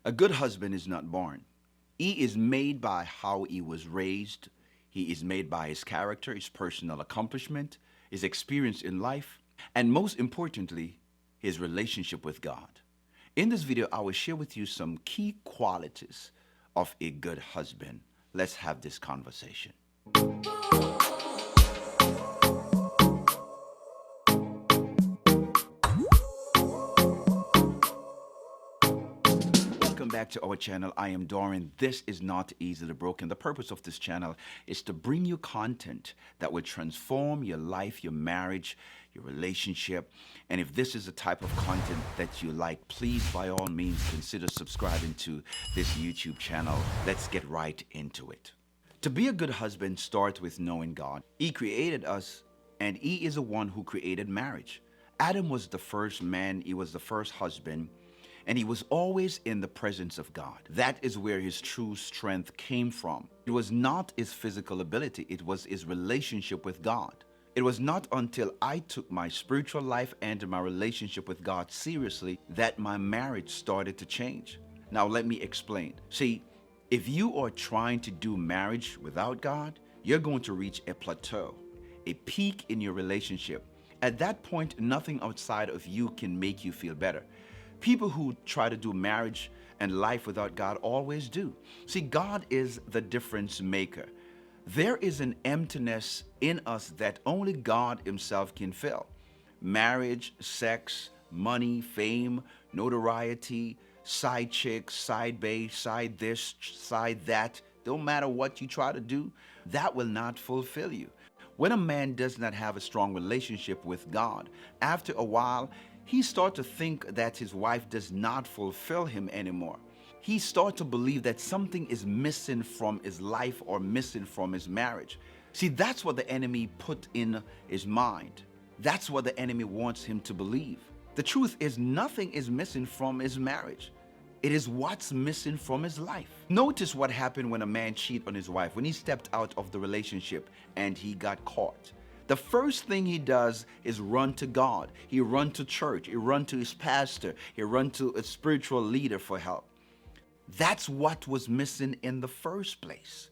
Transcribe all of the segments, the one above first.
A good husband is not born. He is made by how he was raised. He is made by his character, his personal accomplishment, his experience in life, and most importantly, his relationship with God. In this video, I will share with you some key qualities of a good husband. Let's have this conversation. Welcome back to our channel. I am Dorian. This is Not Easily Broken. The purpose of this channel is to bring you content that will transform your life, your marriage, your relationship. And if this is the type of content that you like, please, by all means, consider subscribing to this YouTube channel. Let's get right into it. To be a good husband starts with knowing God. He created us, and He is the one who created marriage. Adam was the first man, he was the first husband, and he was always in the presence of God. That is where his true strength came from. It was not his physical ability, it was his relationship with God. It was not until I took my spiritual life and my relationship with God seriously that my marriage started to change. Now, let me explain. See, if you are trying to do marriage without God, you're going to reach a plateau, a peak in your relationship. At that point, nothing outside of you can make you feel better. People who try to do marriage and life without God always do. See, God is the difference maker. There is an emptiness in us that only God Himself can fill. Marriage, sex, money, fame, notoriety, side chicks, side bae, side this, side that, don't matter what you try to do, that will not fulfill you. When a man does not have a strong relationship with God, after a while, he starts to think that his wife does not fulfill him anymore. He starts to believe that something is missing from his life or missing from his marriage. See, that's what the enemy put in his mind. That's what the enemy wants him to believe. The truth is, nothing is missing from his marriage. It is what's missing from his life. Notice what happened when a man cheated on his wife, when he stepped out of the relationship and he got caught. The first thing he does is run to God. He run to church. He run to his pastor. He run to a spiritual leader for help. That's what was missing in the first place.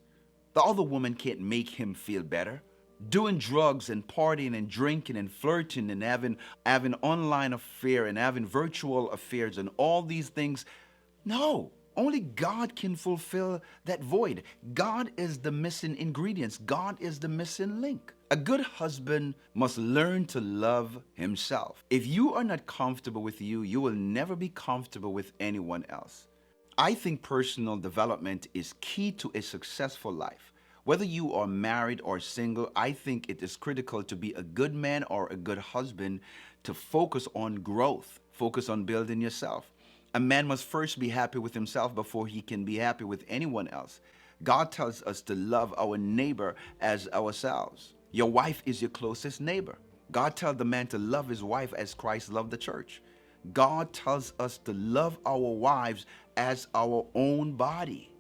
The other woman can't make him feel better. Doing drugs and partying and drinking and flirting and having online affair and having virtual affairs and all these things. No. Only God can fulfill that void. God is the missing ingredients. God is the missing link. A good husband must learn to love himself. If you are not comfortable with you, you will never be comfortable with anyone else. I think personal development is key to a successful life. Whether you are married or single, I think it is critical to be a good man or a good husband to focus on growth, focus on building yourself. A man must first be happy with himself before he can be happy with anyone else. God tells us to love our neighbor as ourselves. Your wife is your closest neighbor. God tells the man to love his wife as Christ loved the church. God tells us to love our wives as our own body.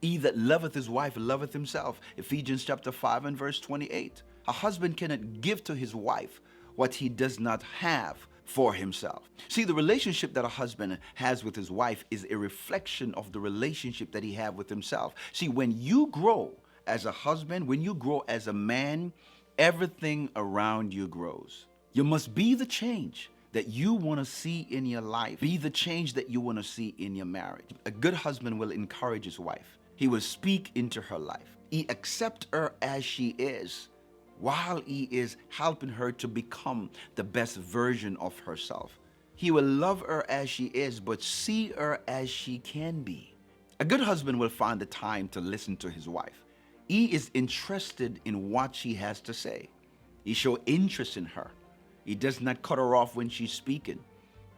He that loveth his wife loveth himself. Ephesians chapter 5 and verse 28. A husband cannot give to his wife what he does not have for himself. See, the relationship that a husband has with his wife is a reflection of the relationship that he has with himself. See, when you grow as a husband, when you grow as a man, everything around you grows. You must be the change that you want to see in your life. Be the change that you want to see in your marriage. A good husband will encourage his wife. He will speak into her life. He accepts her as she is, while he is helping her to become the best version of herself. He will love her as she is, but see her as she can be. A good husband will find the time to listen to his wife. He is interested in what she has to say. He shows interest in her. He does not cut her off when she's speaking.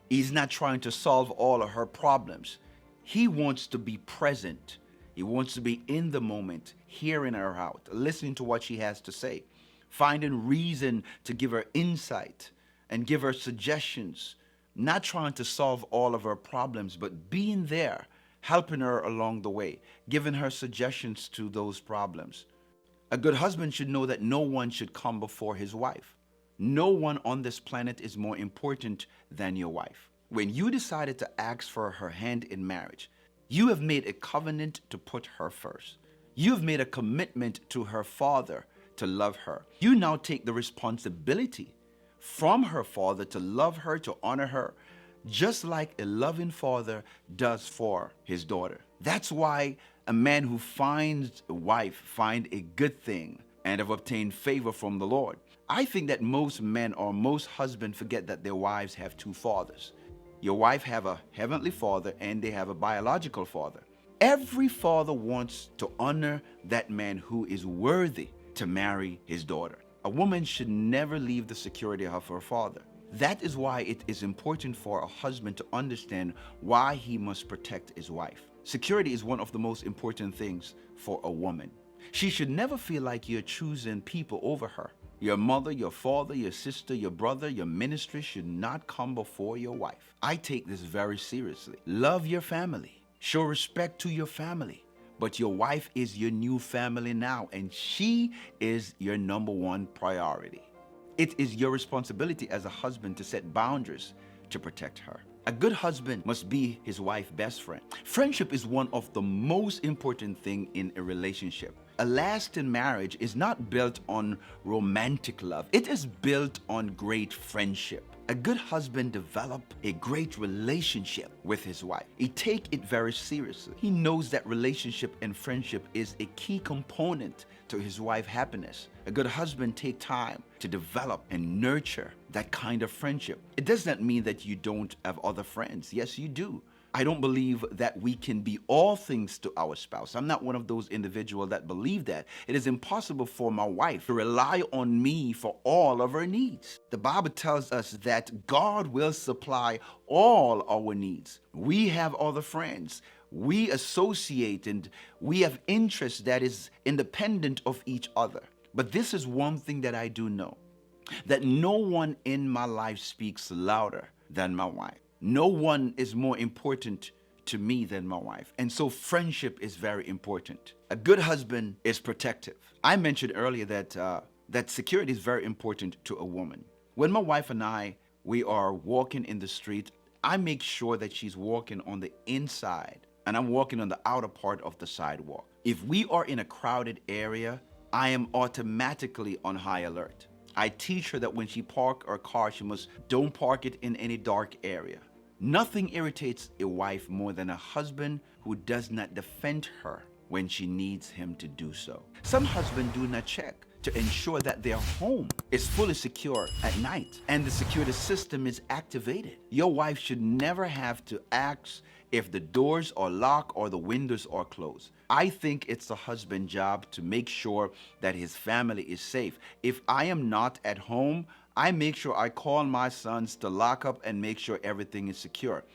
He's not trying to solve all of her problems. He wants to be present. He wants to be in the moment, hearing her out, listening to what she has to say, finding reason to give her insight and give her suggestions, not trying to solve all of her problems, but being there, helping her along the way, giving her suggestions to those problems. A good husband should know that no one should come before his wife. No one on this planet is more important than your wife. When you decided to ask for her hand in marriage, You have made a covenant to put her first. You have made a commitment to her father to love her. You now take the responsibility from her father to love her, to honor her, just like a loving father does for his daughter. That's why a man who finds a wife find a good thing and have obtained favor from the Lord. I think that most men or most husbands forget that their wives have two fathers. Your wife have a heavenly father and they have a biological father. Every father wants to honor that man who is worthy to marry his daughter. A woman should never leave the security of her father. That is why it is important for a husband to understand why he must protect his wife. Security is one of the most important things for a woman. She should never feel like you're choosing people over her. Your mother, your father, your sister, your brother, your ministry should not come before your wife. I take this very seriously. Love your family. Show respect to your family. But your wife is your new family now, and she is your number one priority. It is your responsibility as a husband to set boundaries to protect her. A good husband must be his wife's best friend. Friendship is one of the most important things in a relationship. A lasting marriage is not built on romantic love. It is built on great friendship. A good husband develops a great relationship with his wife. He takes it very seriously. He knows that relationship and friendship is a key component to his wife's happiness. A good husband takes time to develop and nurture that kind of friendship. It does not mean that you don't have other friends. Yes, you do. I don't believe that we can be all things to our spouse. I'm not one of those individuals that believe that. It is impossible for my wife to rely on me for all of her needs. The Bible tells us that God will supply all our needs. We have other friends. We associate and we have interests that is independent of each other. But this is one thing that I do know, that no one in my life speaks louder than my wife. No one is more important to me than my wife. And so friendship is very important. A good husband is protective. I mentioned earlier that security is very important to a woman. When my wife and we are walking in the street, I make sure that she's walking on the inside and I'm walking on the outer part of the sidewalk. If we are in a crowded area, I am automatically on high alert. I teach her that when she parks her car, don't park it in any dark area. Nothing irritates a wife more than a husband who does not defend her when she needs him to do so. Some husbands do not check to ensure that their home is fully secure at night and the security system is activated. Your wife should never have to ask if the doors are locked or the windows are closed. I think it's the husband's job to make sure that his family is safe. If I am not at home, I make sure I call my sons to lock up and make sure everything is secure.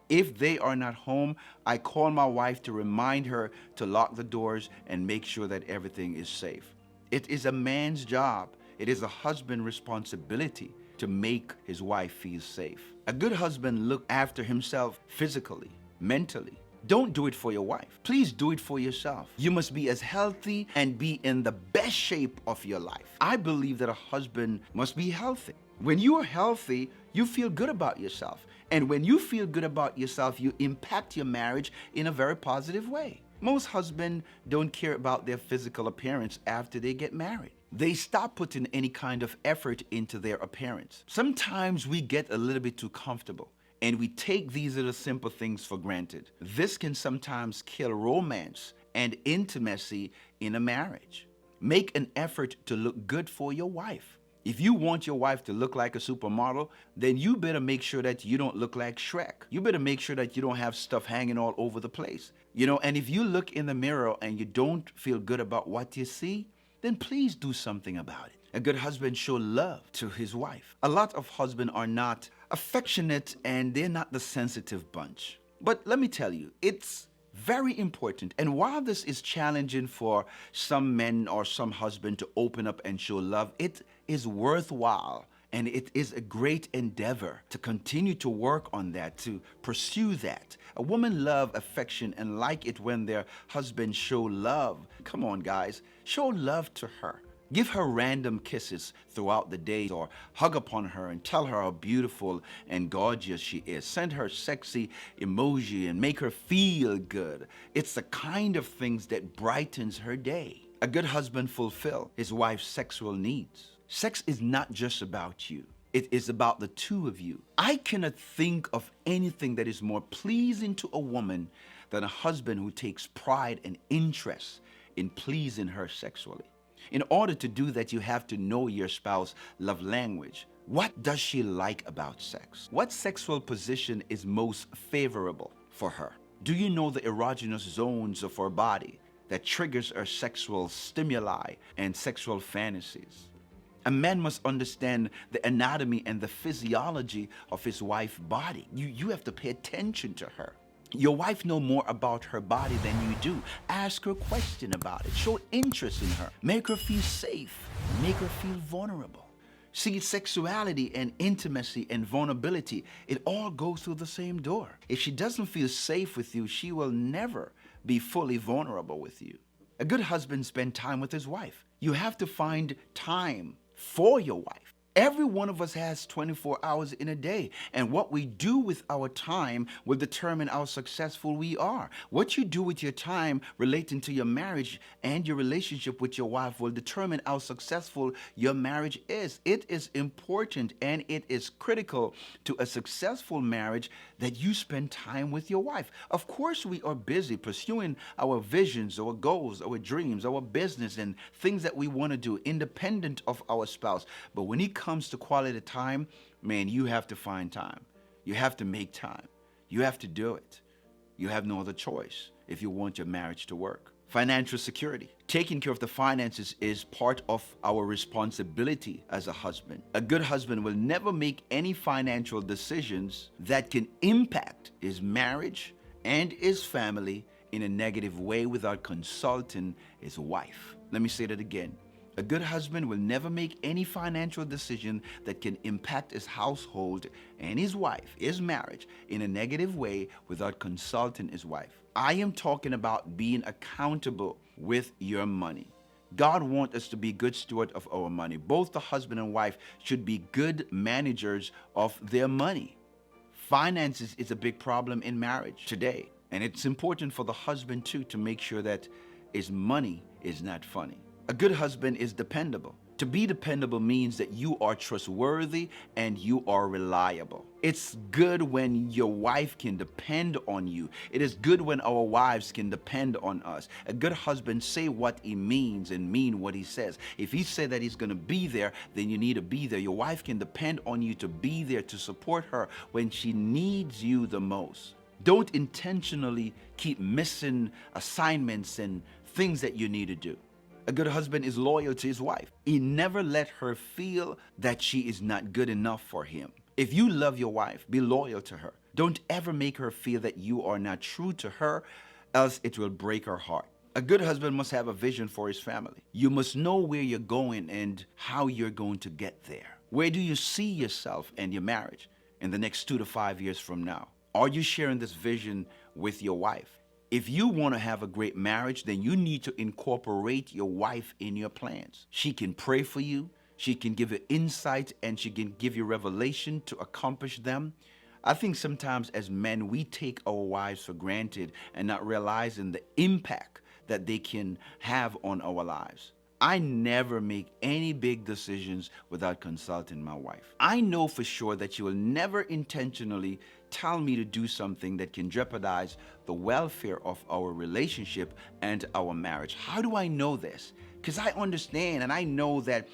If they are not home, I call my wife to remind her to lock the doors and make sure that everything is safe. It is a man's job. It is a husband's responsibility to make his wife feel safe. A good husband looks after himself physically, mentally. Don't do it for your wife. Please do it for yourself. You must be as healthy and be in the best shape of your life. I believe that a husband must be healthy. When you are healthy, you feel good about yourself. And when you feel good about yourself, you impact your marriage in a very positive way. Most husbands don't care about their physical appearance after they get married. They stop putting any kind of effort into their appearance. Sometimes we get a little bit too comfortable and we take these little simple things for granted. This can sometimes kill romance and intimacy in a marriage. Make an effort to look good for your wife. If you want your wife to look like a supermodel, then you better make sure that you don't look like Shrek. You better make sure that you don't have stuff hanging all over the place. And if you look in the mirror and you don't feel good about what you see, then please do something about it. A good husband shows love to his wife. A lot of husbands are not affectionate and they're not the sensitive bunch. But let me tell you, it's very important. And while this is challenging for some men or some husband to open up and show love, it is worthwhile. And it is a great endeavor to continue to work on that, to pursue that. A woman love affection and like it when their husband show love. Come on, guys, show love to her. Give her random kisses throughout the day, or hug upon her and tell her how beautiful and gorgeous she is. Send her sexy emoji and make her feel good. It's the kind of things that brightens her day. A good husband fulfills his wife's sexual needs. Sex is not just about you. It is about the two of you. I cannot think of anything that is more pleasing to a woman than a husband who takes pride and interest in pleasing her sexually. In order to do that, you have to know your spouse's love language. What does she like about sex? What sexual position is most favorable for her? Do you know the erogenous zones of her body that triggers her sexual stimuli and sexual fantasies? A man must understand the anatomy and the physiology of his wife's body. You have to pay attention to her. Your wife knows more about her body than you do. Ask her a question about it. Show interest in her. Make her feel safe. Make her feel vulnerable. See, sexuality and intimacy and vulnerability, it all goes through the same door. If she doesn't feel safe with you, she will never be fully vulnerable with you. A good husband spends time with his wife. You have to find time for your wife. Every one of us has 24 hours in a day, and what we do with our time will determine how successful we are. What you do with your time relating to your marriage and your relationship with your wife will determine how successful your marriage is. It is important and it is critical to a successful marriage that you spend time with your wife. Of course, we are busy pursuing our visions, our goals, our dreams, our business, and things that we want to do independent of our spouse. But when it comes to quality time, man, you have to find time. You have to make time. You have to do it. You have no other choice if you want your marriage to work. Financial security. Taking care of the finances is part of our responsibility as a husband. A good husband will never make any financial decisions that can impact his marriage and his family in a negative way without consulting his wife. Let me say that again. A good husband will never make any financial decision that can impact his household and his wife, his marriage, in a negative way without consulting his wife. I am talking about being accountable with your money. God wants us to be good stewards of our money. Both the husband and wife should be good managers of their money. Finances is a big problem in marriage today, and it's important for the husband too to make sure that his money is not funny. A good husband is dependable. To be dependable means that you are trustworthy and you are reliable. It's good when your wife can depend on you. It is good when our wives can depend on us. A good husband say what he means and mean what he says. If he said that he's going to be there, then you need to be there. Your wife can depend on you to be there to support her when she needs you the most. Don't intentionally keep missing assignments and things that you need to do. A good husband is loyal to his wife. He never let her feel that she is not good enough for him. If you love your wife, be loyal to her. Don't ever make her feel that you are not true to her, else it will break her heart. A good husband must have a vision for his family. You must know where you're going and how you're going to get there. Where do you see yourself and your marriage in the next 2 to 5 years from now? Are you sharing this vision with your wife? If you want to have a great marriage, then you need to incorporate your wife in your plans. She can pray for you, she can give you insight, and she can give you revelation to accomplish them. I think sometimes as men, we take our wives for granted and not realizing the impact that they can have on our lives. I never make any big decisions without consulting my wife. I know for sure that she will never intentionally tell me to do something that can jeopardize the welfare of our relationship and our marriage. How do I know this? Because I understand and I know that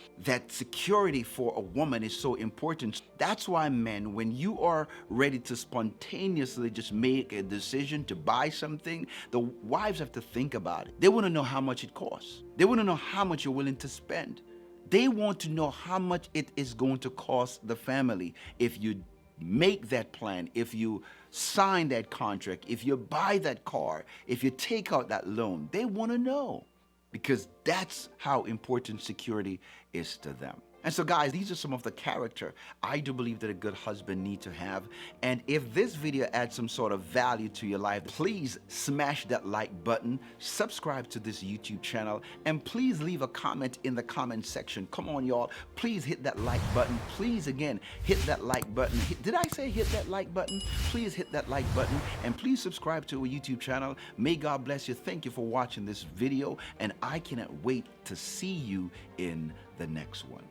security for a woman is so important. That's why, men, when you are ready to spontaneously just make a decision to buy something, the wives have to think about it. They want to know how much it costs. They want to know how much you're willing to spend. They want to know how much it is going to cost the family if you make that plan, if you sign that contract, if you buy that car, if you take out that loan. They want to know, because that's how important security is to them. And so, guys, these are some of the character I do believe that a good husband needs to have. And if this video adds some sort of value to your life, please smash that like button, subscribe to this YouTube channel, and please leave a comment in the comment section. Come on, y'all. Please hit that like button. Please, again, hit that like button. Did I say hit that like button? Please hit that like button, and please subscribe to our YouTube channel. May God bless you. Thank you for watching this video, and I cannot wait to see you in the next one.